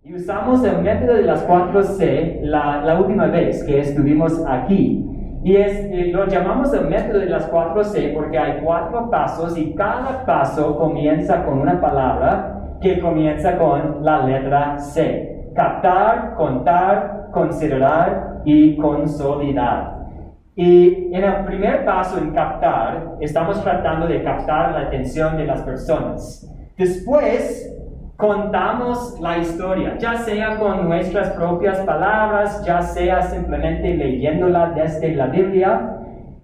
Y usamos el método de las 4C la última vez que estuvimos aquí. Y lo llamamos el método de las 4C porque hay 4 pasos y cada paso comienza con una palabra que comienza con la letra C. Captar, contar, considerar y consolidar. Y en el primer paso en captar, estamos tratando de captar la atención de las personas. Después, contamos la historia, ya sea con nuestras propias palabras, ya sea simplemente leyéndola desde la Biblia.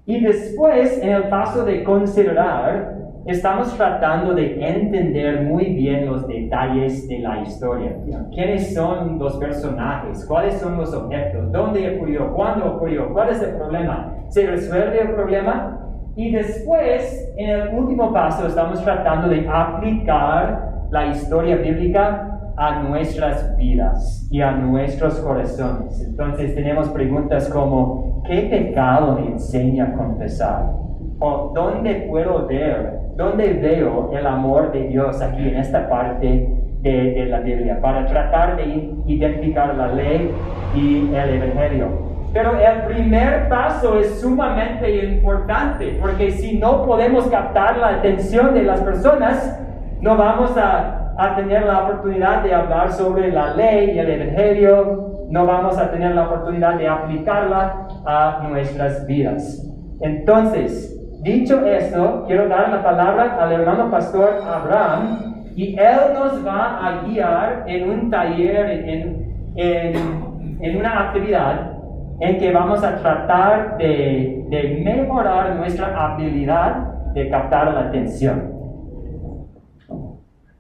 Y después, en el paso de considerar, estamos tratando de entender muy bien los detalles de la historia. ¿Quiénes son los personajes? ¿Cuáles son los objetos? ¿Dónde ocurrió? ¿Cuándo ocurrió? ¿Cuál es el problema? ¿Se resuelve el problema? Y después, en el último paso, estamos tratando de aplicar la historia bíblica a nuestras vidas y a nuestros corazones. Entonces tenemos preguntas como, ¿qué pecado me enseña a confesar? ¿O dónde puedo ver, dónde veo el amor de Dios aquí en esta parte de la Biblia? Para tratar de identificar la ley y el Evangelio. Pero el primer paso es sumamente importante, porque si no podemos captar la atención de las personas, no vamos a tener la oportunidad de hablar sobre la ley y el Evangelio, no vamos a tener la oportunidad de aplicarla a nuestras vidas. Entonces, dicho esto, quiero dar la palabra al hermano pastor Abraham, y él nos va a guiar en un taller, en una actividad en que vamos a tratar de mejorar nuestra habilidad de captar la atención.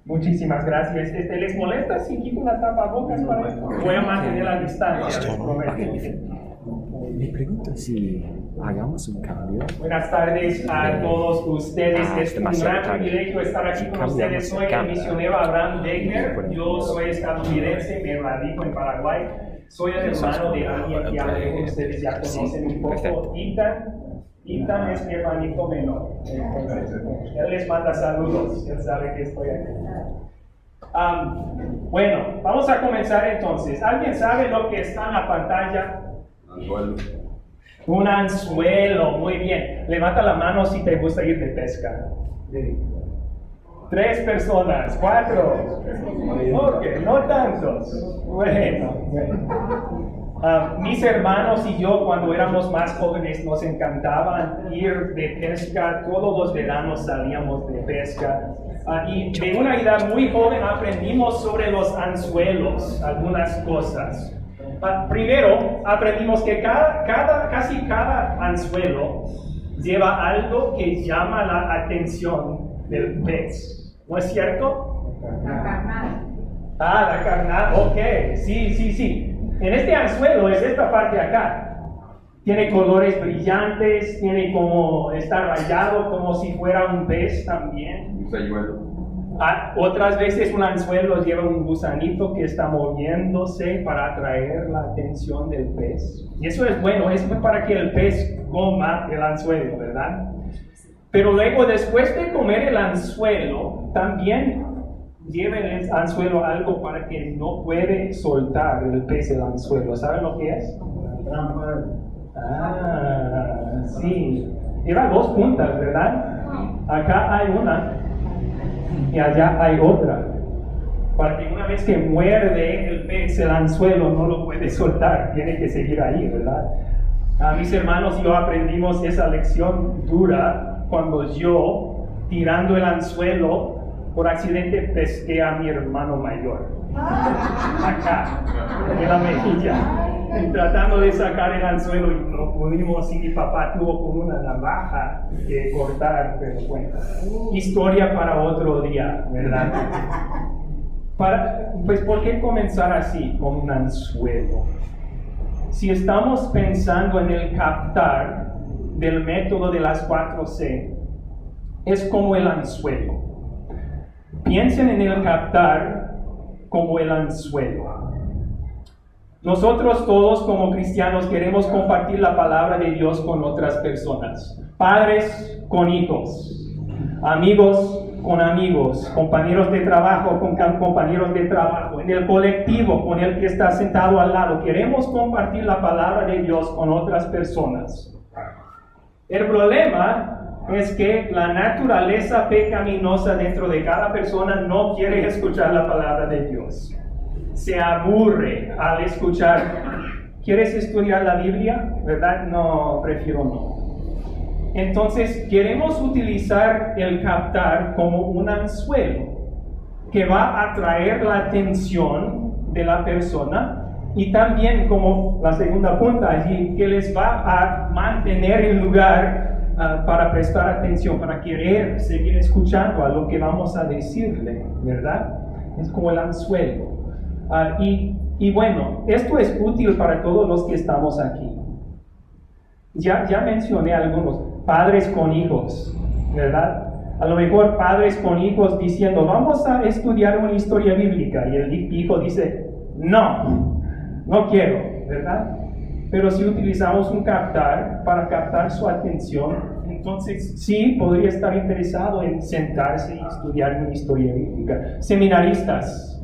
Muchísimas gracias. ¿Les molesta si quito la tapabocas para esto? Voy a mantener la distancia, les prometo. Me pregunto si hagamos un cambio. Buenas tardes a todos ustedes. Es un gran privilegio estar aquí con ustedes. Soy el misionero Abraham Degner. Yo soy estadounidense, me radico en Paraguay. Soy el hermano de alguien que a lo mejor ustedes ya conocen un poco, Ethan es mi hermanito menor. Él les manda saludos, él sabe que estoy aquí. Bueno, vamos a comenzar entonces. ¿Alguien sabe lo que está en la pantalla? Anzuelo. Un anzuelo, muy bien. Levanta la mano si te gusta ir de pesca. 3 personas, 4. Ok, no tantos. Bueno. Mis hermanos y yo, cuando éramos más jóvenes, nos encantaba ir de pesca. Todos los veranos salíamos de pesca. Y de una edad muy joven aprendimos sobre los anzuelos, algunas cosas. Primero, aprendimos que casi cada anzuelo lleva algo que llama la atención del pez. ¿No es cierto? La carnada. La carnada, ok. Sí. En este anzuelo es esta parte acá. Tiene colores brillantes, está rayado como si fuera un pez también. Un señuelo. Otras veces un anzuelo lleva un gusanito que está moviéndose para atraer la atención del pez. Y eso es bueno, es para que el pez coma el anzuelo, ¿verdad? Pero luego, después de comer el anzuelo, también lleva el anzuelo algo para que no puede soltar el pez el anzuelo. ¿Saben lo que es? Sí. Lleva 2 puntas, ¿verdad? Acá hay una y allá hay otra. Para que una vez que muerde el pez el anzuelo no lo puede soltar, tiene que seguir ahí, ¿verdad? Mis hermanos y yo aprendimos esa lección dura cuando yo, tirando el anzuelo, por accidente pesqué a mi hermano mayor. Acá, en la mejilla. Y tratando de sacar el anzuelo y no pudimos, y mi papá tuvo como una navaja que cortar, pero bueno. Historia para otro día, ¿verdad? Pues, ¿por qué comenzar así, con un anzuelo? Si estamos pensando en el captar del método de las 4C, es como el anzuelo. Piensen en el captar como el anzuelo. Nosotros todos como cristianos queremos compartir la palabra de Dios con otras personas. Padres con hijos, amigos con amigos, compañeros de trabajo con compañeros de trabajo, en el colectivo con el que está sentado al lado. Queremos compartir la palabra de Dios con otras personas. El problema es que la naturaleza pecaminosa dentro de cada persona no quiere escuchar la palabra de Dios. Se aburre al escuchar. ¿Quieres estudiar la Biblia? ¿Verdad? No, prefiero no. Entonces, queremos utilizar el captar como un anzuelo que va a atraer la atención de la persona y también como la segunda punta allí, que les va a mantener en lugar para prestar atención, para querer seguir escuchando a lo que vamos a decirle, ¿verdad? Es como el anzuelo. Y bueno, esto es útil para todos los que estamos aquí. Ya mencioné algunos, padres con hijos, ¿verdad? A lo mejor padres con hijos diciendo, vamos a estudiar una historia bíblica, y el hijo dice, no quiero, ¿verdad? Pero si utilizamos un captar para captar su atención, entonces sí podría estar interesado en sentarse y estudiar una historia bíblica. Seminaristas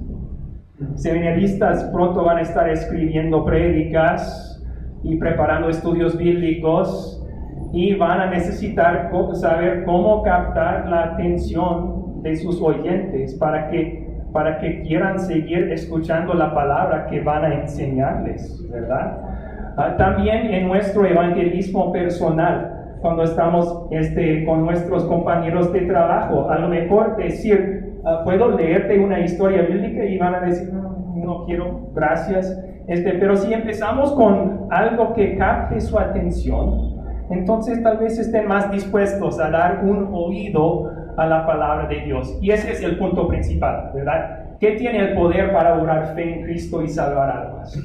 pronto van a estar escribiendo prédicas y preparando estudios bíblicos y van a necesitar saber cómo captar la atención de sus oyentes para que quieran seguir escuchando la palabra que van a enseñarles, ¿verdad? También en nuestro evangelismo personal, cuando estamos con nuestros compañeros de trabajo, a lo mejor decir, puedo leerte una historia bíblica y van a decir, no quiero, gracias. Pero si empezamos con algo que capte su atención, entonces tal vez estén más dispuestos a dar un oído a la palabra de Dios. Y ese es el punto principal, ¿verdad? ¿Qué tiene el poder para obrar fe en Cristo y salvar almas?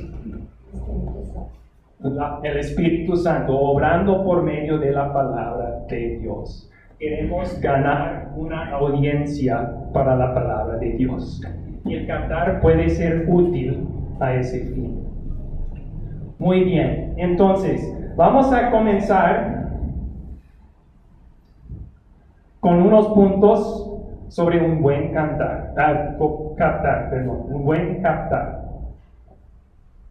El Espíritu Santo, obrando por medio de la palabra de Dios. Queremos ganar una audiencia para la palabra de Dios. Y el captar puede ser útil a ese fin. Muy bien, entonces vamos a comenzar con unos puntos sobre un buen un buen captar.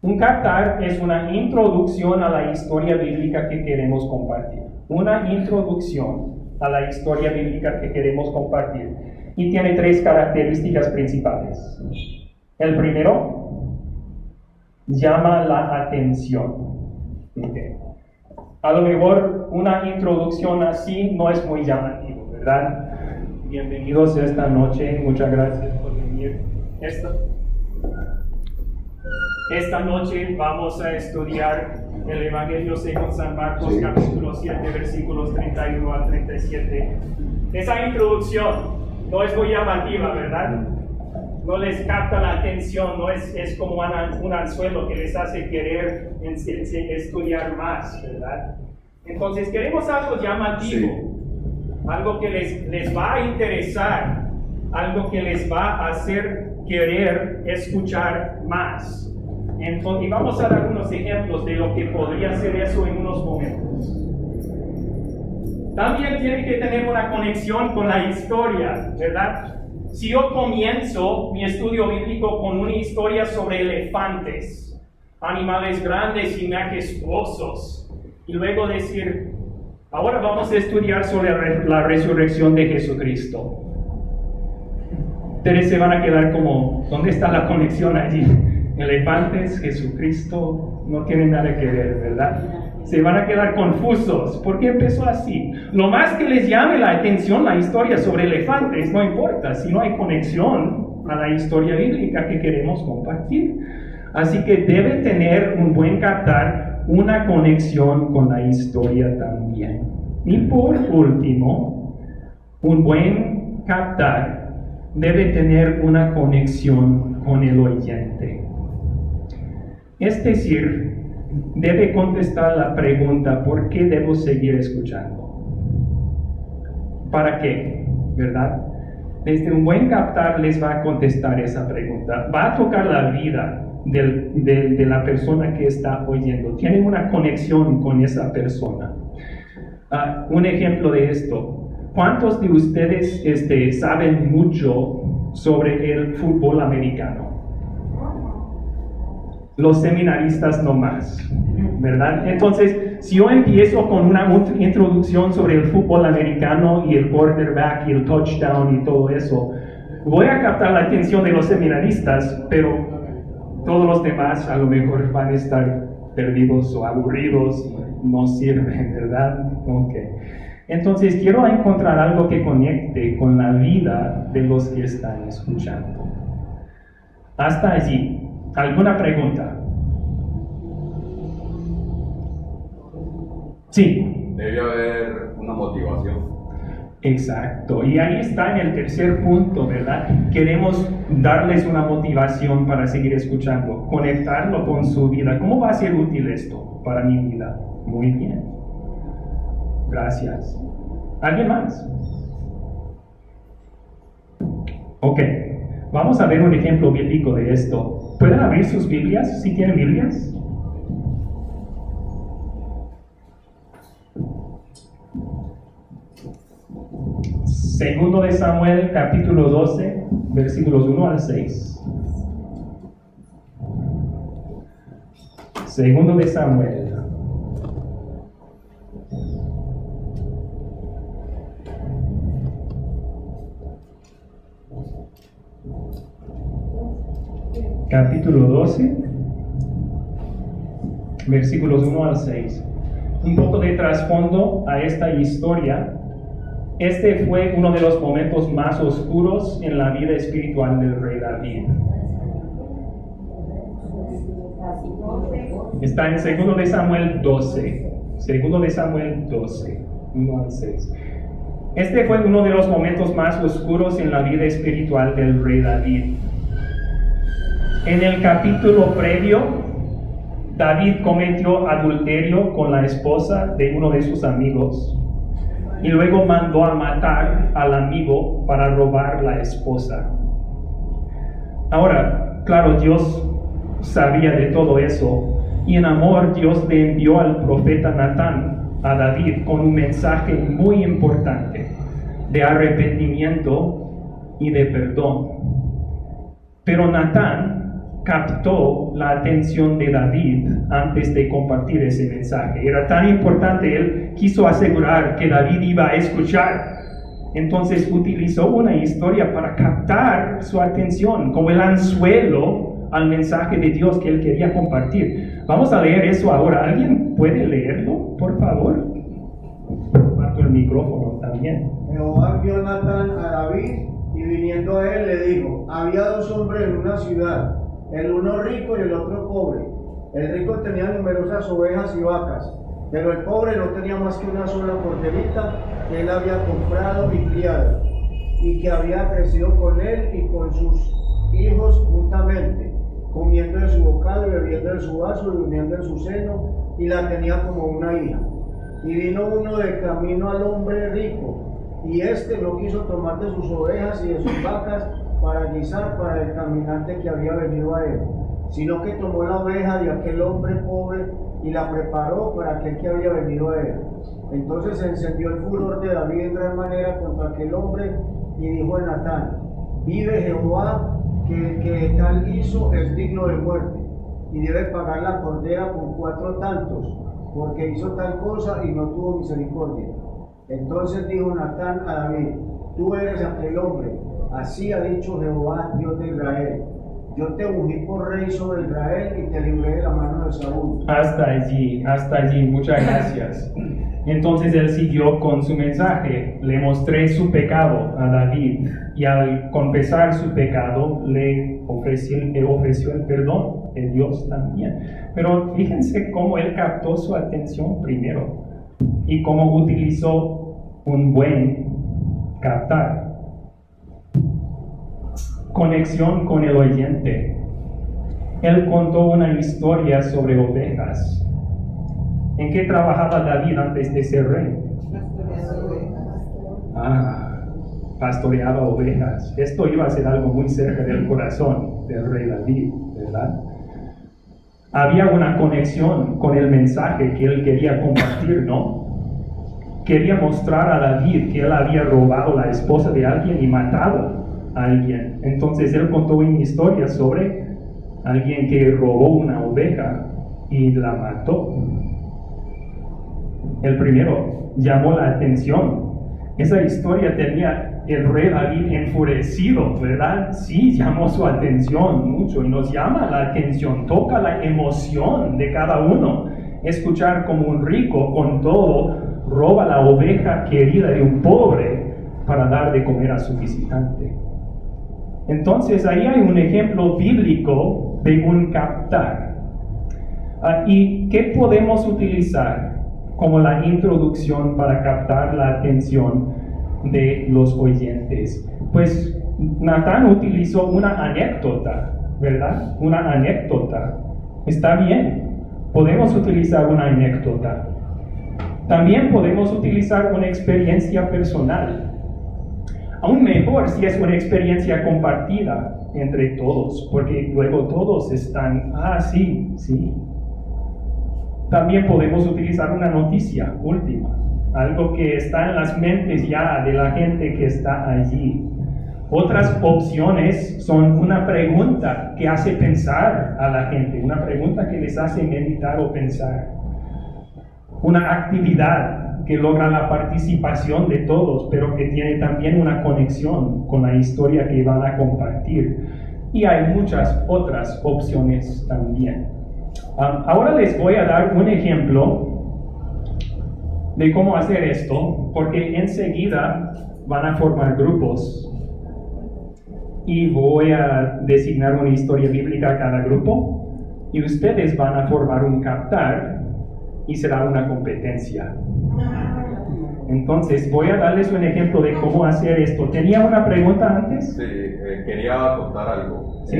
Un captar es una introducción a la historia bíblica que queremos compartir. Una introducción a la historia bíblica que queremos compartir. Y tiene 3 características principales. El primero, llama la atención. Okay. A lo mejor una introducción así no es muy llamativo, ¿verdad? Bienvenidos esta noche, muchas gracias por venir. Esta noche vamos a estudiar el Evangelio según San Marcos, capítulo 7, versículos 31 al 37. Esa introducción no es muy llamativa, ¿verdad? No les capta la atención, no es como un anzuelo que les hace querer estudiar más, ¿verdad? Entonces queremos algo llamativo, algo que les va a interesar, algo que les va a hacer querer escuchar más. Entonces, y vamos a dar unos ejemplos de lo que podría ser eso en unos momentos. También tiene que tener una conexión con la historia, ¿verdad? Si yo comienzo mi estudio bíblico con una historia sobre elefantes, animales grandes y majestuosos, y luego decir, ahora vamos a estudiar sobre la resurrección de Jesucristo, ustedes se van a quedar como, ¿dónde está la conexión allí? Elefantes, Jesucristo, no tienen nada que ver, ¿verdad? Se van a quedar confusos. ¿Por qué empezó así? Lo más que les llame la atención la historia sobre elefantes, no importa, si no hay conexión a la historia bíblica que queremos compartir. Así que debe tener un buen captar, una conexión con la historia también. Y por último, un buen captar debe tener una conexión con el oyente. Es decir, debe contestar la pregunta, ¿por qué debo seguir escuchando? ¿Para qué? ¿Verdad? Desde un buen captar les va a contestar esa pregunta. Va a tocar la vida de la persona que está oyendo. Tiene una conexión con esa persona. Un ejemplo de esto. ¿cuántos de ustedes saben mucho sobre el fútbol americano? Los seminaristas no más, ¿verdad? Entonces, si yo empiezo con una introducción sobre el fútbol americano y el quarterback y el touchdown y todo eso, voy a captar la atención de los seminaristas, pero todos los demás a lo mejor van a estar perdidos o aburridos, no sirven, ¿verdad? Ok. Entonces, quiero encontrar algo que conecte con la vida de los que están escuchando. Hasta allí. ¿Alguna pregunta? Sí. Debe haber una motivación. Exacto. Y ahí está en el tercer punto, ¿verdad? Queremos darles una motivación para seguir escuchando, conectarlo con su vida. ¿Cómo va a ser útil esto para mi vida? Muy bien. Gracias. ¿Alguien más? Ok. Vamos a ver un ejemplo bíblico de esto. ¿Pueden abrir sus Biblias? ¿Sí tienen Biblias? Segundo de Samuel, capítulo 12, versículos 1 al 6. Segundo de Samuel. Capítulo 12, versículos 1 al 6. Un poco de trasfondo a esta historia. Este fue uno de los momentos más oscuros en la vida espiritual del rey David. Está en 2 de Samuel 12. 2 de Samuel 12, 1 al 6. Este fue uno de los momentos más oscuros en la vida espiritual del rey David. En el capítulo previo, David cometió adulterio con la esposa de uno de sus amigos y luego mandó a matar al amigo para robar la esposa. Ahora, claro, Dios sabía de todo eso y en amor Dios le envió al profeta Natán a David con un mensaje muy importante de arrepentimiento y de perdón. Pero Natán captó la atención de David antes de compartir ese mensaje. Era tan importante, él quiso asegurar que David iba a escuchar. Entonces utilizó una historia para captar su atención, como el anzuelo al mensaje de Dios que él quería compartir. Vamos a leer eso ahora. ¿Alguien puede leerlo, por favor? Comparto el micrófono también. Jehová envió a Natán a David y viniendo a él le dijo: había dos hombres en una ciudad, el uno rico y el otro pobre. El rico tenía numerosas ovejas y vacas, pero el pobre no tenía más que una sola corderita que él había comprado y criado, y que había crecido con él y con sus hijos juntamente, comiendo de su bocado y bebiendo de su vaso y durmiendo en su seno, y la tenía como una hija. Y vino uno de camino al hombre rico, y éste no quiso tomar de sus ovejas y de sus vacas para guisar para el caminante que había venido a él, sino que tomó la oveja de aquel hombre pobre y la preparó para aquel que había venido a él. Entonces se encendió el furor de David en gran manera contra aquel hombre y dijo a Natán: vive Jehová, que el que tal hizo es digno de muerte, y debe pagar la cordera con 4 tantos, porque hizo tal cosa y no tuvo misericordia. Entonces dijo Natán a David: tú eres aquel hombre, así ha dicho Jehová, Dios de Israel: yo te ungí por rey sobre Israel y te libré de la mano de Saúl. Hasta allí, muchas gracias. Entonces él siguió con su mensaje: le mostré su pecado a David, y al confesar su pecado le ofreció el perdón de Dios también. Pero fíjense cómo él captó su atención primero y cómo utilizó un buen captar. Conexión con el oyente. Él contó una historia sobre ovejas. ¿En qué trabajaba David antes de ser rey? Pastoreaba ovejas. Esto iba a ser algo muy cerca del corazón del rey David, ¿verdad? Había una conexión con el mensaje que él quería compartir, ¿no? quería mostrar a David que él había robado la esposa de alguien y matado a alguien. Entonces él contó una historia sobre alguien que robó una oveja y la mató. El primero llamó la atención. Esa historia tenía el rey David enfurecido, ¿verdad? Sí, llamó su atención mucho y nos llama la atención, toca la emoción de cada uno. Escuchar como un rico con todo roba la oveja querida de un pobre para dar de comer a su visitante. Entonces ahí hay un ejemplo bíblico de un captar. ¿Y qué podemos utilizar como la introducción para captar la atención de los oyentes? Pues Natán utilizó una anécdota, ¿verdad? Una anécdota. Está bien, podemos utilizar una anécdota. También podemos utilizar una experiencia personal. Aún mejor si es una experiencia compartida entre todos, porque luego todos están, sí. También podemos utilizar una noticia última, algo que está en las mentes ya de la gente que está allí. Otras opciones son una pregunta que hace pensar a la gente, una pregunta que les hace meditar o pensar. Una actividad que logra la participación de todos, pero que tiene también una conexión con la historia que van a compartir. Y hay muchas otras opciones también. Ahora les voy a dar un ejemplo de cómo hacer esto, porque enseguida van a formar grupos y voy a designar una historia bíblica a cada grupo y ustedes van a formar un captar y será una competencia. Entonces voy a darles un ejemplo de cómo hacer esto. ¿Tenía una pregunta antes? Sí, quería contar algo. ¿Sí?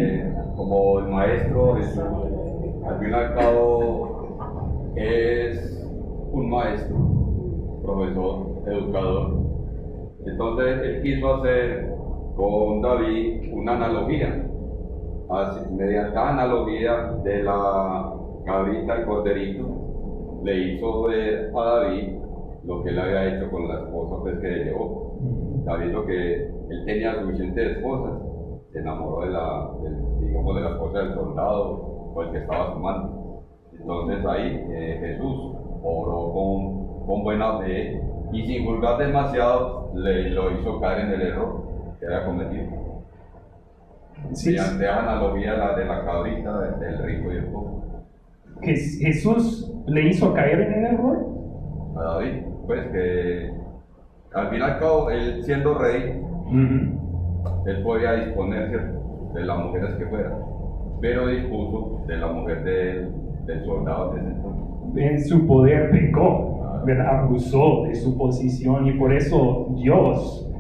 Como el maestro, al fin y al cabo, es un maestro, profesor, educador. Entonces él quiso hacer con David una analogía. Mediante la analogía de la cabrita y corderito, le hizo ver a David lo que él había hecho con la esposa pues, que llevó. David, lo que él tenía suficientes esposas, se enamoró de la esposa del soldado o el que estaba sumando. Entonces ahí Jesús obró con buena fe y sin juzgar demasiado lo hizo caer en el error que había cometido. Sí. Mediante la analogía de la cabrita, del rico y el pobre. ¿Que Jesús le hizo caer en el error? A David, pues que al fin y al cabo, él siendo rey, él podía disponer, ¿cierto?, de las mujeres que fueran, pero dispuso de la mujer del soldado de ese entonces. En su poder pecó, ¿verdad? Abusó de su posición y por eso Dios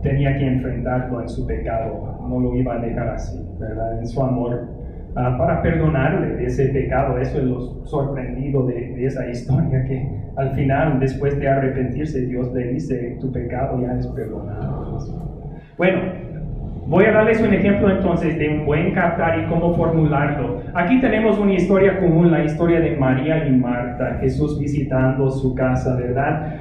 tenía que enfrentarlo en su pecado, no lo iba a dejar así, ¿verdad? En su amor, para perdonarle de ese pecado. Eso es lo sorprendido de esa historia, que al final, después de arrepentirse, Dios le dice, tu pecado ya es perdonado. Bueno, voy a darles un ejemplo entonces de un buen captar y cómo formularlo. Aquí tenemos una historia común, la historia de María y Marta, Jesús visitando su casa, ¿verdad?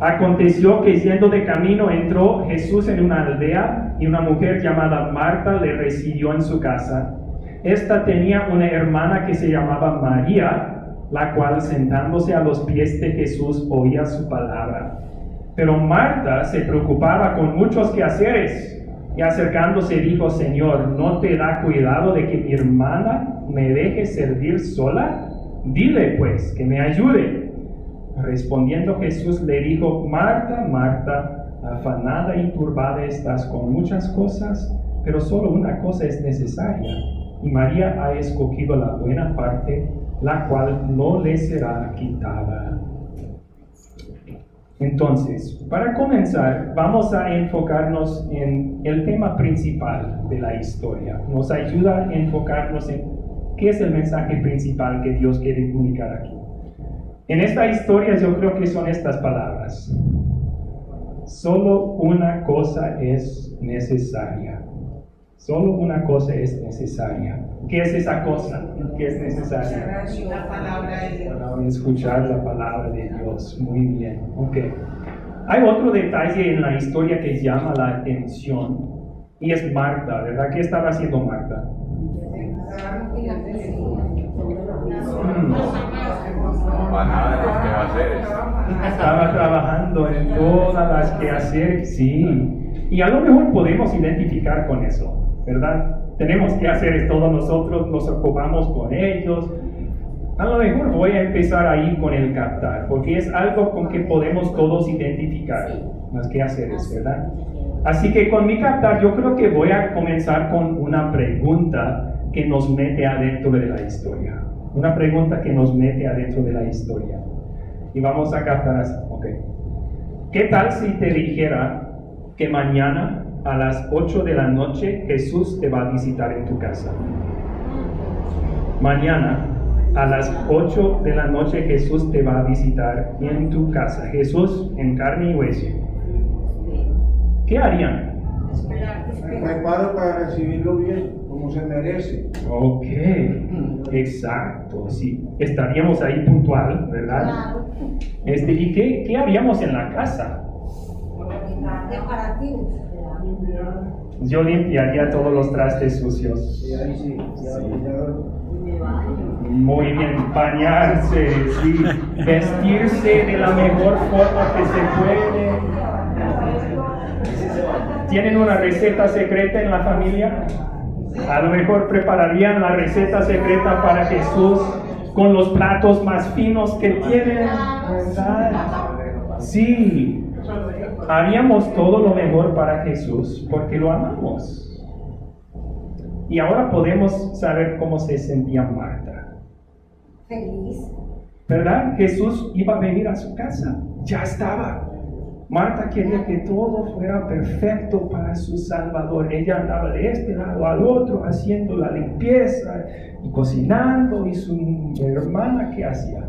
Aconteció que yendo de camino entró Jesús en una aldea y una mujer llamada Marta le recibió en su casa. Esta tenía una hermana que se llamaba María, la cual sentándose a los pies de Jesús oía su palabra. Pero Marta se preocupaba con muchos quehaceres y acercándose dijo, Señor, ¿no te da cuidado de que mi hermana me deje servir sola? Dile pues que me ayude. Respondiendo Jesús le dijo, Marta, Marta, afanada y turbada estás con muchas cosas, pero solo una cosa es necesaria. Y María ha escogido la buena parte, la cual no le será quitada. Entonces, para comenzar, vamos a enfocarnos en el tema principal de la historia. Nos ayuda a enfocarnos en qué es el mensaje principal que Dios quiere comunicar aquí. En esta historia yo creo que son estas palabras. Solo una cosa es necesaria. Solo una cosa es necesaria. ¿Qué es esa cosa que es necesaria? La palabra de Dios. Escuchar la palabra de Dios. Muy bien. Ok. Hay otro detalle en la historia que llama la atención y es Marta, ¿verdad? ¿Qué estaba haciendo Marta? Estaba trabajando en todas las quehaceres, sí. Y a lo mejor podemos identificar con eso, ¿verdad? Tenemos quehaceres todos nosotros, nos ocupamos con ellos. A lo mejor voy a empezar ahí con el captar, porque es algo con que podemos todos identificar los quehaceres, ¿verdad? Así que con mi captar yo creo que voy a comenzar con una pregunta que nos mete adentro de la historia. Una pregunta que nos mete adentro de la historia. Y vamos a captar así, ok. ¿Qué tal si te dijera que mañana a las 8 de la noche Jesús te va a visitar en tu casa? Mañana a las 8 de la noche Jesús te va a visitar en tu casa. Jesús en carne y hueso. ¿Qué harían? Me preparo para recibirlo bien, como se merece. Ok, exacto, sí. Estaríamos ahí puntual, ¿verdad? ¿Y qué haríamos en la casa? Preparativos. Yo limpiaría todos los trastes sucios. Y ahí sí, Muy bien, bañarse, sí, vestirse de la mejor forma que se puede. ¿Tienen una receta secreta en la familia? A lo mejor prepararían la receta secreta para Jesús con los platos más finos que tienen, ¿verdad? Sí, haríamos todo lo mejor para Jesús porque lo amamos. Y ahora podemos saber cómo se sentía Marta. Feliz. ¿Verdad? Jesús iba a venir a su casa, ya estaba. Marta quería que todo fuera perfecto para su Salvador. Ella andaba de este lado al otro haciendo la limpieza y cocinando. Y su hermana, ¿qué hacía?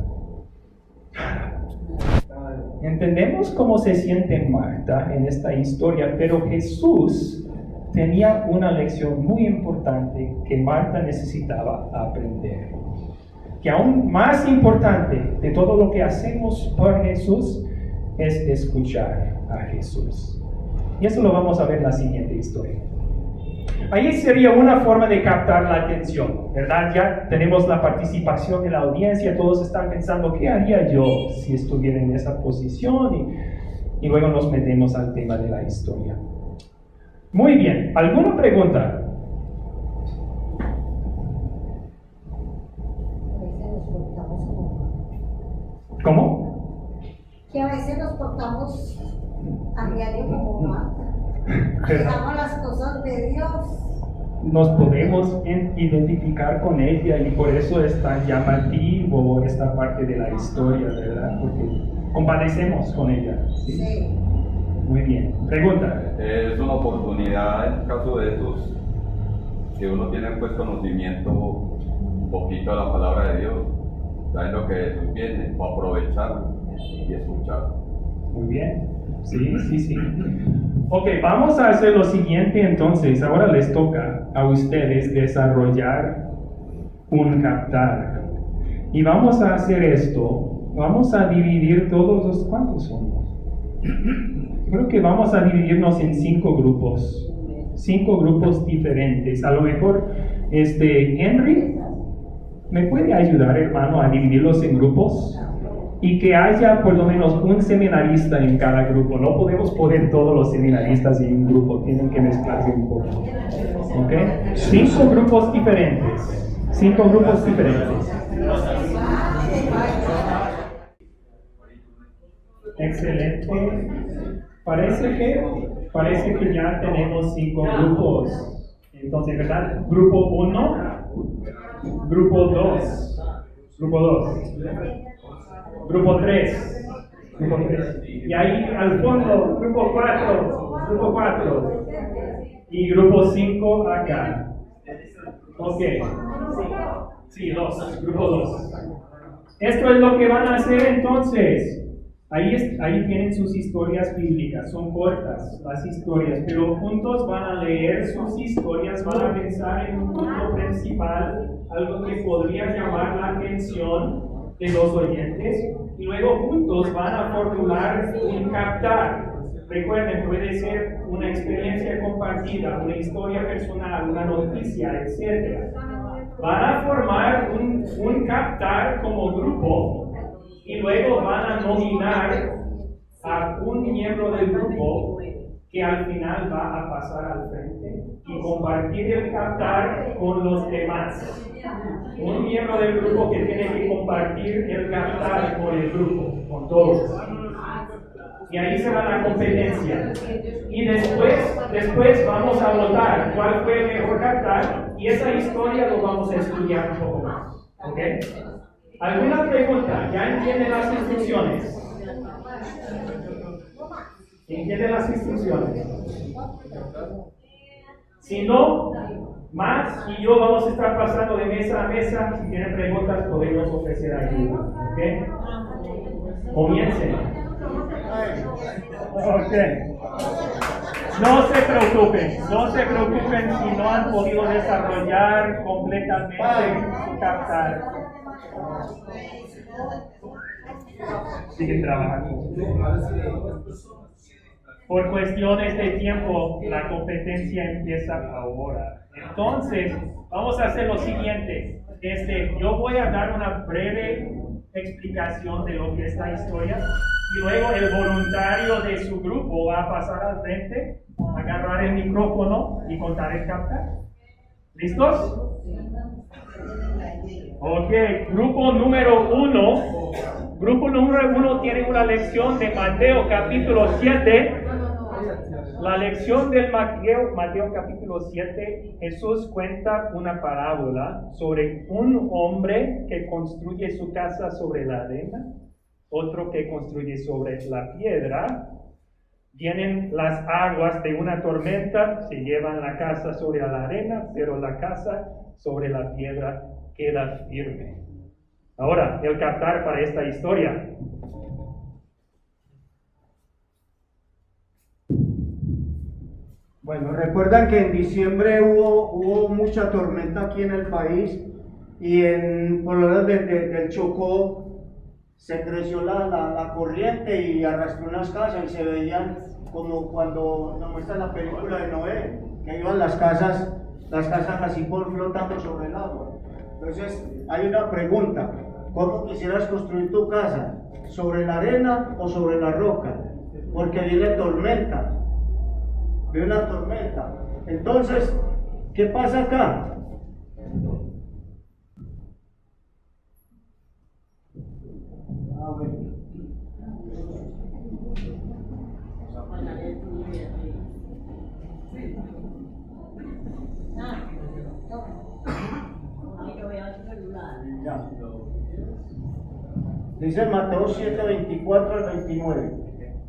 Entendemos cómo se siente Marta en esta historia, pero Jesús tenía una lección muy importante que Marta necesitaba aprender. Que aún más importante de todo lo que hacemos por Jesús es escuchar a Jesús. Y eso lo vamos a ver en la siguiente historia. Ahí sería una forma de captar la atención, ¿verdad? Ya tenemos la participación de la audiencia, todos están pensando, ¿qué haría yo si estuviera en esa posición? Y luego nos metemos al tema de la historia. Muy bien, ¿alguna pregunta? ¿Cómo? Que a veces nos portamos a diario como Marta. Dejamos las cosas de Dios. Nos podemos identificar con ella y por eso es tan llamativo esta parte de la historia, ¿verdad? Porque compadecemos con ella. ¿Sí? Sí. Muy bien. Pregunta. Es una oportunidad en el caso de esos que uno tiene pues conocimiento un poquito de la palabra de Dios, saben lo que Jesús viene, para aprovecharlo y escuchar. Muy bien. Sí. Ok, vamos a hacer lo siguiente entonces. Ahora les toca a ustedes desarrollar un captar. Y vamos a hacer esto. Vamos a dividir todos los... ¿Cuántos somos? Creo que vamos a dividirnos en 5 grupos. 5 grupos diferentes. A lo mejor, Henry, ¿me puede ayudar, hermano, a dividirlos en grupos? Y que haya por lo menos un seminarista en cada grupo. No podemos poner todos los seminaristas en un grupo, tienen que mezclarse un poco. ¿Ok? 5 grupos diferentes. 5 grupos diferentes. Excelente. Parece que ya tenemos 5 grupos. Entonces, ¿verdad? Grupo 1, grupo 2, grupo 2. Grupo 3. Y ahí al fondo, grupo 4. Y grupo 5 acá. Ok. Sí, 2. Grupo 2. Esto es lo que van a hacer entonces. Ahí tienen sus historias bíblicas, son cortas las historias, pero juntos van a leer sus historias, van a pensar en un punto principal, algo que podría llamar la atención de los oyentes, y luego juntos van a formular un captar. Recuerden, puede ser una experiencia compartida, una historia personal, una noticia, etc. Van a formar un captar como grupo y luego van a nominar a un miembro del grupo que al final va a pasar al frente y compartir el captar con los demás. Un miembro del grupo que tiene que compartir el captar con el grupo, con todos. Y ahí se va la competencia. Y después vamos a votar cuál fue el mejor captar, y esa historia lo vamos a estudiar un poco más. ¿Ok? ¿Alguna pregunta? ¿Ya entienden las instrucciones? ¿Entienden las instrucciones? Si no, Max y yo vamos a estar pasando de mesa a mesa. Si tienen preguntas, podemos ofrecer ayuda. ¿Ok? Comiencen. Ok. No se preocupen si no han podido desarrollar completamente su captar. Siguen trabajando. Por cuestiones de tiempo, la competencia empieza ahora. Entonces, vamos a hacer lo siguiente. Yo voy a dar una breve explicación de lo que es la historia, y luego el voluntario de su grupo va a pasar al frente, agarrar el micrófono y contar el captar. ¿Listos? Ok, grupo número 1. Grupo número 1 tiene una lección de Mateo capítulo 7. La lección del Mateo capítulo 7, Jesús cuenta una parábola sobre un hombre que construye su casa sobre la arena, otro que construye sobre la piedra. Vienen las aguas de una tormenta, se llevan la casa sobre la arena, pero la casa sobre la piedra queda firme. Ahora, el captar para esta historia. Bueno, recuerdan que en diciembre hubo mucha tormenta aquí en el país, y por lo menos del Chocó se creció la corriente y arrastró unas casas, y se veían como cuando nos muestra la película de Noé, que iban las casas así flotando sobre el agua. Entonces hay una pregunta: ¿cómo quisieras construir tu casa? ¿Sobre la arena o sobre la roca? Porque viene tormenta. De una tormenta. Entonces, ¿qué pasa acá? Bueno. Ya. Dice Mateo 7, 24 al 29.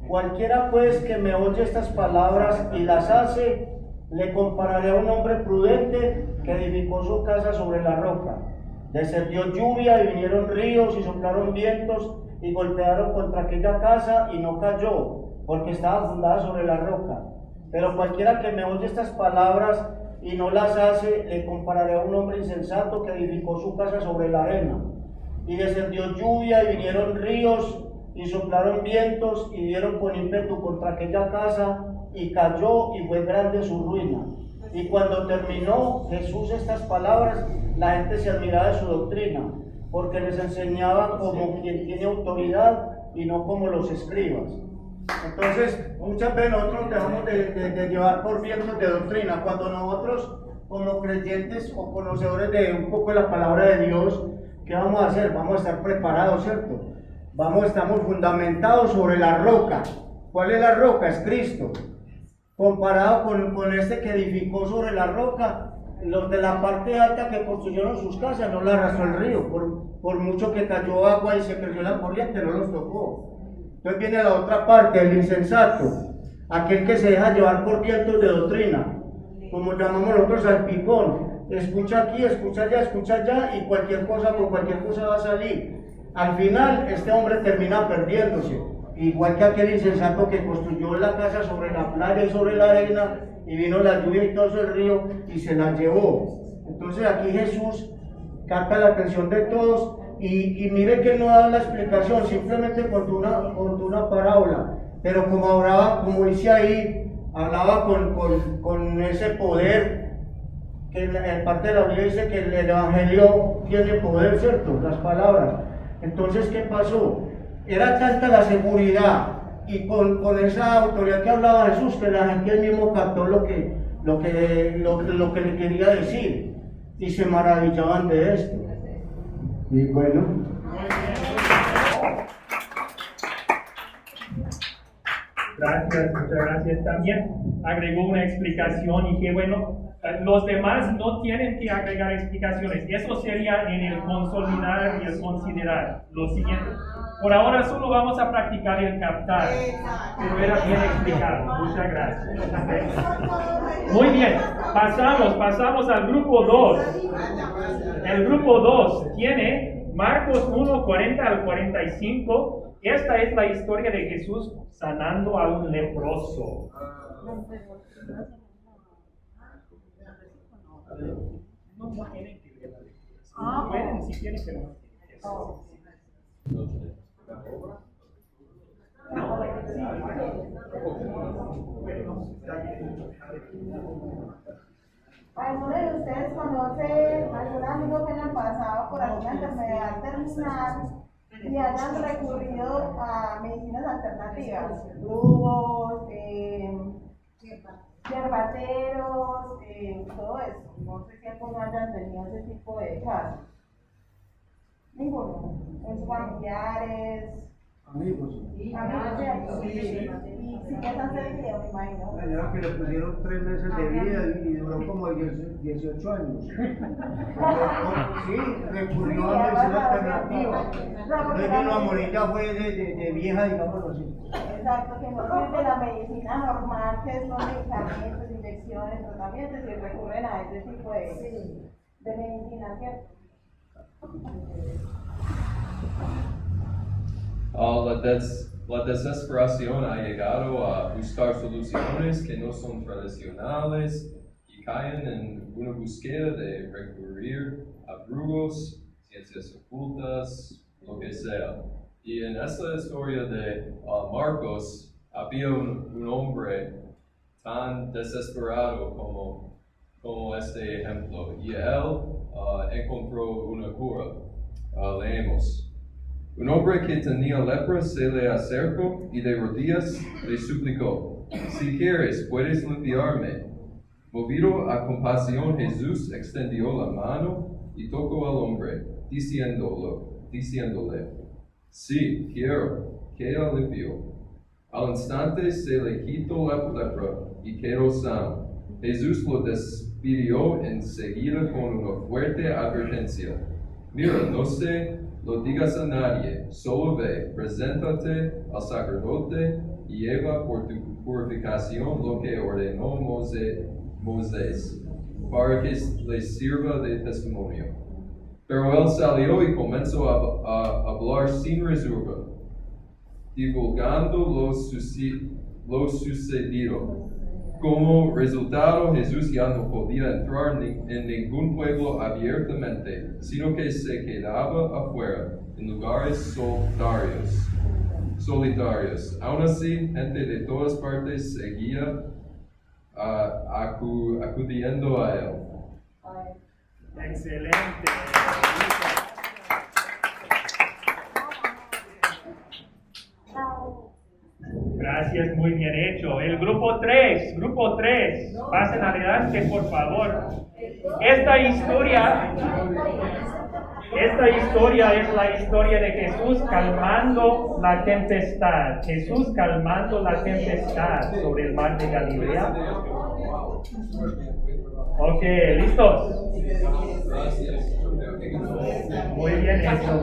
Cualquiera pues que me oye estas palabras y las hace, le compararé a un hombre prudente que edificó su casa sobre la roca. Descendió lluvia y vinieron ríos y soplaron vientos y golpearon contra aquella casa y no cayó, porque estaba fundada sobre la roca. Pero cualquiera que me oye estas palabras y no las hace, le compararé a un hombre insensato que edificó su casa sobre la arena. Y descendió lluvia y vinieron ríos y soplaron vientos y dieron con ímpetu contra aquella casa, y cayó, y fue grande su ruina. Y cuando terminó Jesús estas palabras, la gente se admiraba de su doctrina, porque les enseñaba como quien tiene autoridad y no como los escribas. Entonces, muchas veces nosotros dejamos de llevar por vientos de doctrina, cuando nosotros, como creyentes o conocedores de un poco de la palabra de Dios, ¿qué vamos a hacer? Vamos a estar preparados, ¿cierto? Estamos fundamentados sobre la roca. ¿Cuál es la roca? Es Cristo. Comparado con este que edificó sobre la roca, los de la parte alta que construyeron sus casas no la arrastró el río, por mucho que cayó agua y se creció la corriente, no los tocó. Entonces viene la otra parte, el insensato, aquel que se deja llevar por vientos de doctrina, como llamamos nosotros al picón. Escucha aquí, escucha allá, y cualquier cosa va a salir. Al final, este hombre termina perdiéndose. igual que aquel insensato que construyó la casa sobre la playa y sobre la arena, y vino la lluvia y todo el río y se la llevó. Entonces aquí Jesús capta la atención de todos y mire que no da la explicación, simplemente contó una parábola, pero como hablaba, como dice ahí, hablaba con ese poder, que en parte de la Biblia dice que el Evangelio tiene poder, ¿cierto? Las palabras. Entonces, ¿qué pasó? Era tanta la seguridad y con esa autoridad que hablaba Jesús, que la gente ahí mismo captó lo que le quería decir y se maravillaban de esto. Y bueno. Gracias, muchas gracias. También agregó una explicación y que bueno, los demás no tienen que agregar explicaciones. Eso sería en el consolidar y el considerar. Lo siguiente. Por ahora solo vamos a practicar el captar, pero era bien explicado. Muchas gracias. Muy bien, pasamos al grupo 2. El grupo 2 tiene Marcos 1, 40 al 45. Esta es la historia de Jesús sanando a un leproso. No tienen que ver. Pueden, si quieren, pero ¿Alguno de ustedes conoce algún amigo que hayan pasado por alguna enfermedad terminal y hayan recurrido a medicinas alternativas? Jugos, yerbateros, todo eso. No sé si alguno hayan tenido ese tipo de casos. Ninguno. En sus familiares. Amigos. Amigos, y si piensan ser video, me imagino. Era que le pusieron 3 meses de vida y duró como 18 años. Sí, recurrió a medicina alternativa. Entonces la monita fue de vieja, digámoslo así. Exacto, que no sirve de la medicina normal, que son medicamentos, inyecciones, tratamientos, y recurren a ese tipo de medicina, ¿cierto? La desesperación ha llegado a buscar soluciones que no son tradicionales y caen en una búsqueda de recurrir a brujos, ciencias ocultas, lo que sea. Y en esta historia de Marcos había un hombre tan desesperado como este ejemplo, y él encontró una cura. Leemos. Un hombre que tenía lepra se le acercó y de rodillas le suplicó: si quieres, puedes limpiarme. Movido a compasión, Jesús extendió la mano y tocó al hombre, diciéndole: sí, quiero, queda limpio. Al instante se le quitó la lepra y quedó sano. Jesús lo despidió enseguida con una fuerte advertencia: mira, no se lo digas a nadie, solo ve, preséntate al sacerdote y lleva por tu purificación lo que ordenó Moisés, para que les sirva de testimonio. Pero él salió y comenzó a hablar sin reserva, divulgando lo sucedido. Como resultado, Jesús ya no podía entrar en ningún pueblo abiertamente, sino que se quedaba afuera, en lugares solitarios. Aún así, gente de todas partes seguía acudiendo a él. Excelente. Gracias, muy bien hecho. El grupo 3, pasen adelante, por favor. Esta historia es la historia de Jesús calmando la tempestad. Jesús calmando la tempestad sobre el mar de Galilea. Ok, ¿listos? Muy bien hecho.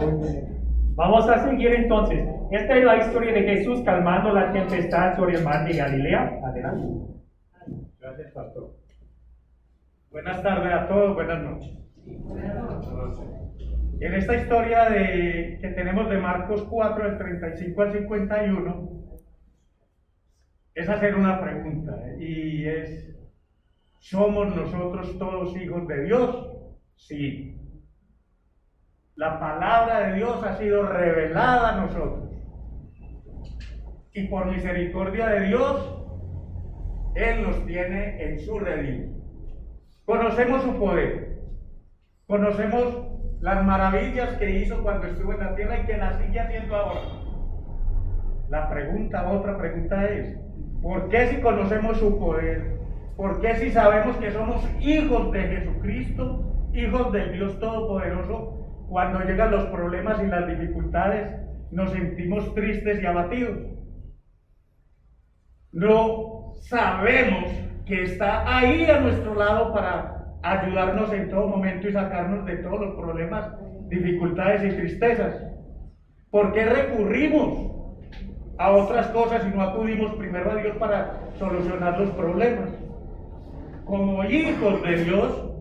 Vamos a seguir entonces. Esta es la historia de Jesús calmando la tempestad sobre el mar de Galilea. Adelante. Gracias, pastor. Buenas tardes a todos, buenas noches. En esta historia que tenemos de Marcos 4, del 35 al 51, es hacer una pregunta, y es, ¿somos nosotros todos hijos de Dios? Sí. La palabra de Dios ha sido revelada a nosotros, y por misericordia de Dios, Él nos tiene en su redil. Conocemos su poder, conocemos las maravillas que hizo cuando estuvo en la tierra y que las sigue haciendo ahora. Otra pregunta es, ¿por qué si conocemos su poder? ¿Por qué si sabemos que somos hijos de Jesucristo, hijos del Dios Todopoderoso, cuando llegan los problemas y las dificultades nos sentimos tristes y abatidos? No sabemos que está ahí a nuestro lado para ayudarnos en todo momento y sacarnos de todos los problemas, dificultades y tristezas. ¿Por qué recurrimos a otras cosas y no acudimos primero a Dios para solucionar los problemas? Como hijos de Dios,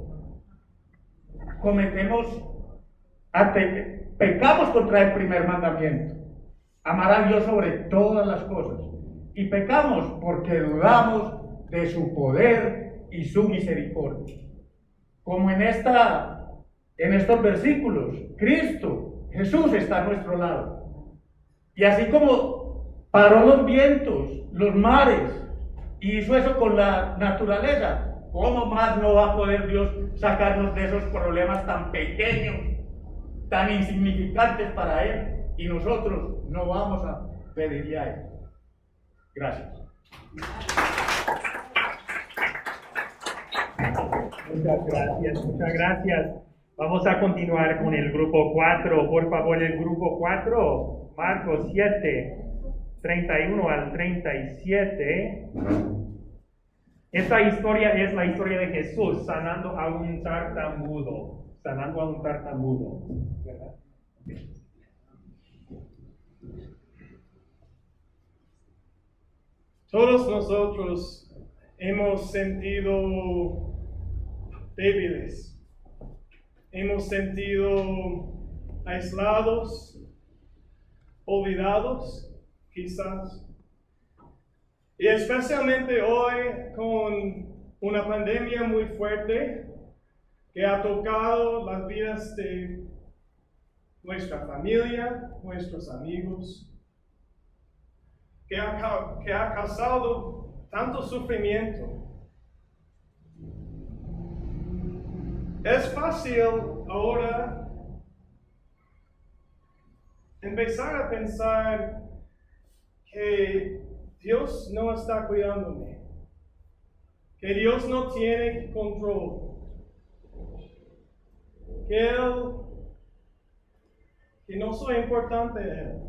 pecamos contra el primer mandamiento, amar a Dios sobre todas las cosas, y pecamos porque dudamos de su poder y su misericordia. Como en estos versículos, Cristo, Jesús está a nuestro lado. Y así como paró los vientos, los mares, y hizo eso con la naturaleza, ¿cómo más no va a poder Dios sacarnos de esos problemas tan pequeños, tan insignificantes para Él? Y nosotros no vamos a pedirle a Él. Gracias. Muchas gracias. Vamos a continuar con el grupo 4. Por favor, el grupo 4, Marcos 7, 31 al 37. Esta historia es la historia de Jesús sanando a un tartamudo. ¿Verdad? Todos nosotros hemos sentido débiles, hemos sentido aislados, olvidados, quizás. Y especialmente hoy con una pandemia muy fuerte que ha tocado las vidas de nuestra familia, nuestros amigos, que ha causado tanto sufrimiento. Es fácil ahora empezar a pensar que Dios no está cuidándome, que Dios no tiene control, que no soy importante a Él.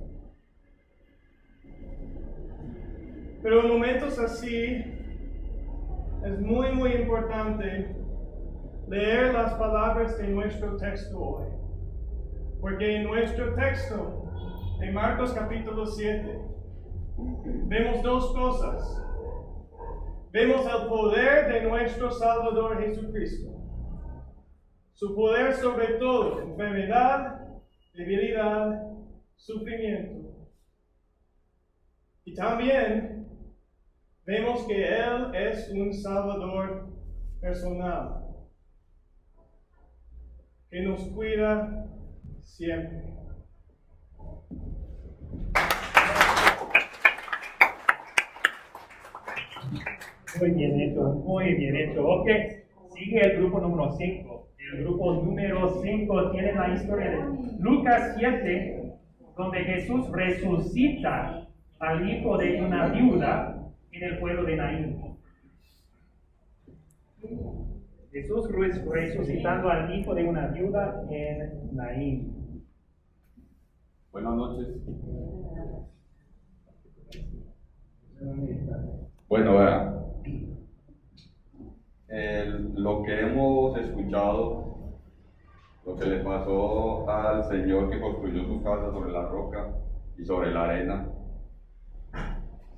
Pero en momentos así es muy, muy importante leer las palabras de nuestro texto hoy. Porque en nuestro texto, en Marcos capítulo 7, vemos dos cosas. Vemos el poder de nuestro Salvador Jesucristo. Su poder sobre todo, enfermedad, debilidad, sufrimiento. Y también vemos que Él es un Salvador personal, que nos cuida siempre. Muy bien hecho. Ok, sigue el grupo número 5. El grupo número 5 tiene la historia de Lucas 7, donde Jesús resucita al hijo de una viuda en el pueblo de Naín. Jesús resucitando al hijo de una viuda en Naín. Buenas noches. Bueno, vean, lo que hemos escuchado, lo que le pasó al Señor que construyó su casa sobre la roca y sobre la arena,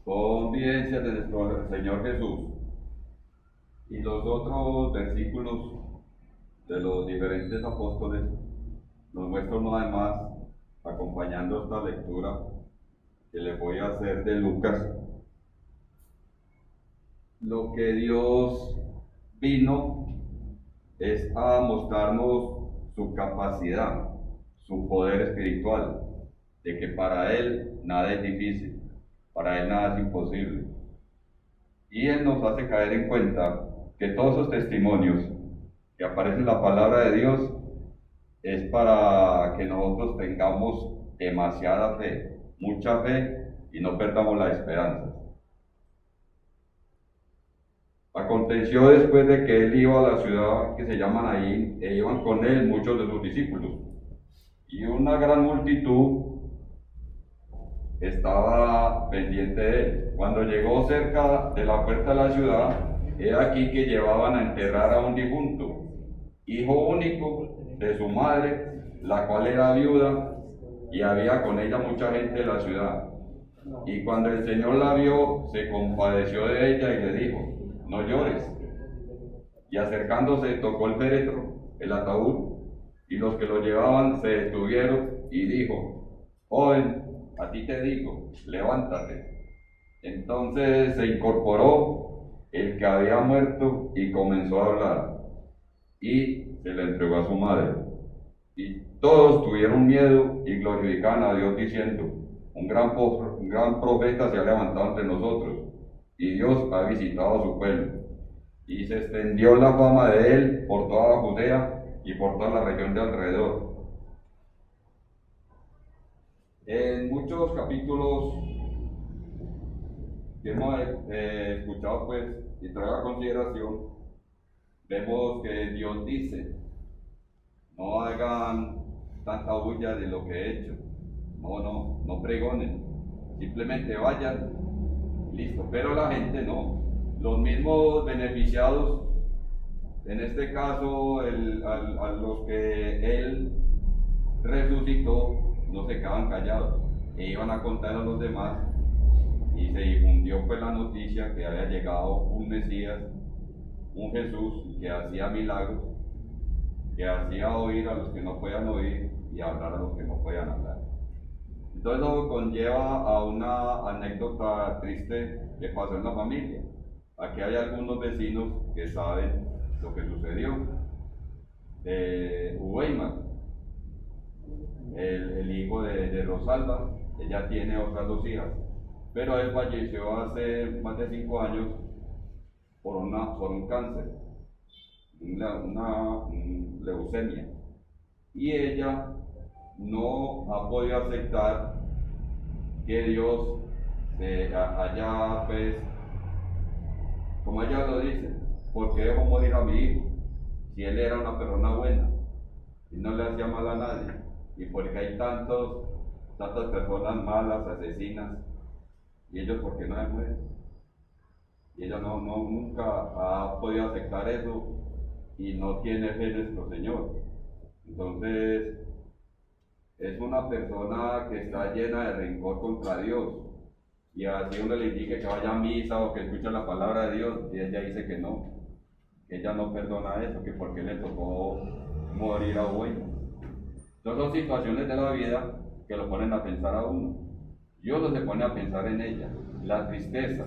son vivencias de nuestro Señor Jesús. Y los otros versículos de los diferentes apóstoles nos muestra una vez más, acompañando esta lectura que les voy a hacer de Lucas, lo que Dios vino es a mostrarnos su capacidad, su poder espiritual, de que para Él nada es difícil, para Él nada es imposible. Y Él nos hace caer en cuenta que todos esos testimonios que aparecen en la palabra de Dios es para que nosotros tengamos demasiada fe, mucha fe, y no perdamos la esperanza. Aconteció después de que Él iba a la ciudad que se llama Naín, e iban con Él muchos de sus discípulos, y una gran multitud estaba pendiente de Él. Cuando llegó cerca de la puerta de la ciudad, he aquí que llevaban a enterrar a un difunto, hijo único de su madre, la cual era viuda, y había con ella mucha gente de la ciudad. Y cuando el Señor la vio, se compadeció de ella y le dijo: no llores. Y acercándose, tocó el féretro, el ataúd, y los que lo llevaban se detuvieron, y dijo: joven, a ti te digo, levántate. Entonces se incorporó el que había muerto y comenzó a hablar, y se le entregó a su madre. Y todos tuvieron miedo y glorificaban a Dios diciendo: un gran profeta se ha levantado entre nosotros, y Dios ha visitado a su pueblo. Y se extendió la fama de él por toda Judea y por toda la región de alrededor. En muchos capítulos que hemos escuchado pues y traído a consideración, vemos que Dios dice: no hagan tanta bulla de lo que he hecho, no pregonen, simplemente vayan, listo. Pero la gente no, los mismos beneficiados, en este caso a los que Él resucitó, no se quedaban callados e iban a contar a los demás, y se difundió pues la noticia que había llegado un Mesías, un Jesús que hacía milagros, que hacía oír a los que no podían oír y hablar a los que no podían hablar. Entonces eso conlleva a una anécdota triste que pasó en la familia. Aquí hay algunos vecinos que saben lo que sucedió. Uweima, el hijo de Rosalba, ella tiene otras 2 hijas, pero él falleció hace más de 5 años por un cáncer, una leucemia, y ella no ha podido aceptar que Dios haya, pues, como ella lo dice: ¿por qué dejó morir a mi hijo? Si él era una persona buena y no le hacía mal a nadie, y porque hay tantas personas malas, asesinas, y ellos ¿por qué no se mueren? Y ella nunca ha podido aceptar eso y no tiene fe en nuestro Señor. Entonces es una persona que está llena de rencor contra Dios, y así uno le indique que vaya a misa o que escuche la palabra de Dios, y ella dice que no, que ella no perdona eso, que porque le tocó morir a bueno. Entonces son situaciones de la vida que lo ponen a pensar a uno. Dios no se pone a pensar en ella, la tristeza,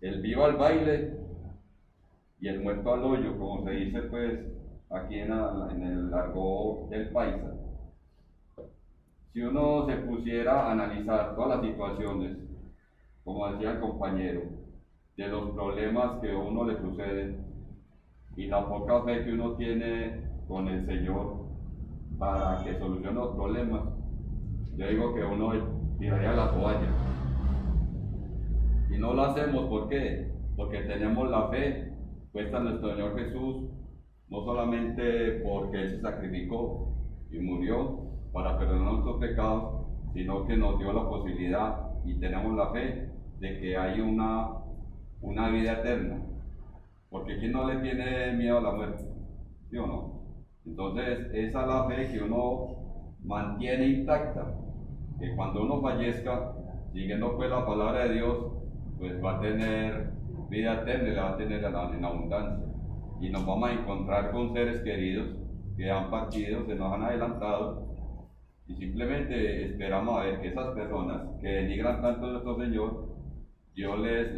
el vivo al baile y el muerto al hoyo, como se dice pues aquí en el argot del paisa. Si uno se pusiera a analizar todas las situaciones, como decía el compañero, de los problemas que a uno le suceden y la poca fe que uno tiene con el Señor para que solucione los problemas, yo digo que uno tiraría la toalla. Y no lo hacemos, ¿por qué? Porque tenemos la fe puesta en nuestro Señor Jesús, no solamente porque Él se sacrificó y murió para perdonar nuestros pecados, sino que nos dio la posibilidad y tenemos la fe de que hay una vida eterna. Porque ¿quién no le tiene miedo a la muerte? ¿Sí o no? Entonces esa es la fe que uno mantiene intacta, que cuando uno fallezca, siguiendo pues la palabra de Dios, pues va a tener vida eterna y la va a tener en abundancia. Y nos vamos a encontrar con seres queridos que han partido, se nos han adelantado, y simplemente esperamos a ver que esas personas que denigran tanto a nuestro Señor, Dios les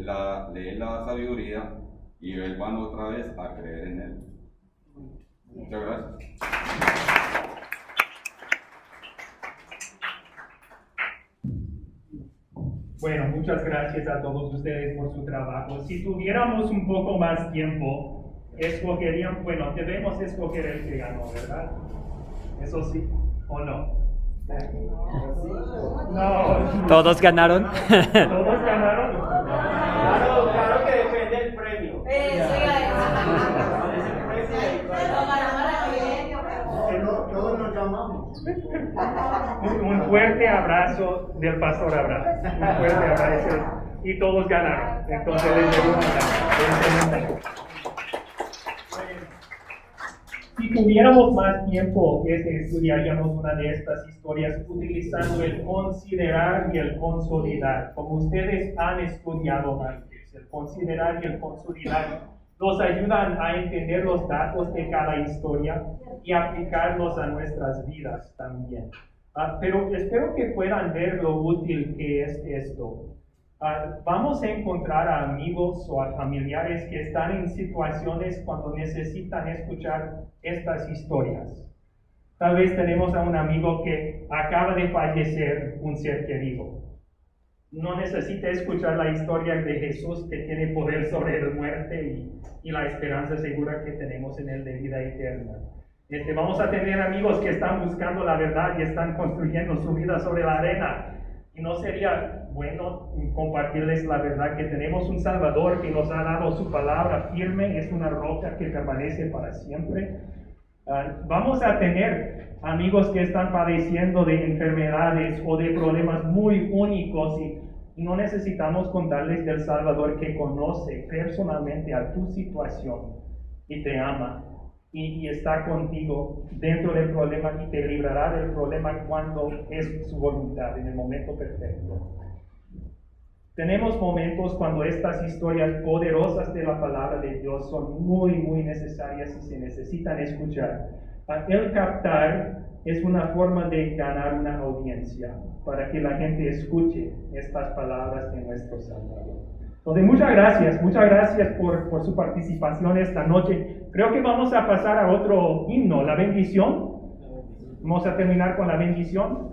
dé la sabiduría y vuelvan otra vez a creer en Él. Muchas gracias. Bueno, muchas gracias a todos ustedes por su trabajo. Si tuviéramos un poco más tiempo, escogerían, bueno, debemos escoger el que ganó, ¿verdad? Eso sí, ¿o no? No. ¿Todos ganaron? ¿Todos ganaron? Claro que depende del premio. Todos nos llamamos. Un fuerte abrazo del pastor Abraham. Un fuerte abrazo. Y todos ganaron. Entonces les debo mandar. Si tuviéramos más tiempo, estudiaríamos una de estas historias utilizando el considerar y el consolidar. Como ustedes han estudiado antes, el considerar y el consolidar nos ayudan a entender los datos de cada historia y aplicarlos a nuestras vidas también. Pero espero que puedan ver lo útil que es esto. Vamos a encontrar a amigos o a familiares que están en situaciones cuando necesitan escuchar estas historias. Tal vez tenemos a un amigo que acaba de fallecer un ser querido. No necesita escuchar la historia de Jesús que tiene poder sobre la muerte y la esperanza segura que tenemos en Él de vida eterna. Vamos a tener amigos que están buscando la verdad y están construyendo su vida sobre la arena. Y no sería bueno compartirles la verdad que tenemos un Salvador que nos ha dado su palabra firme, es una roca que permanece para siempre. Vamos a tener amigos que están padeciendo de enfermedades o de problemas muy únicos y no necesitamos contarles del Salvador que conoce personalmente a tu situación y te ama y está contigo dentro del problema y te librará del problema cuando es su voluntad, en el momento perfecto. Tenemos momentos cuando estas historias poderosas de la palabra de Dios son muy, muy necesarias y se necesitan escuchar. El captar es una forma de ganar una audiencia para que la gente escuche estas palabras de nuestro Salvador. Entonces, muchas gracias por su participación esta noche. Creo que vamos a pasar a otro himno, la bendición. Vamos a terminar con la bendición.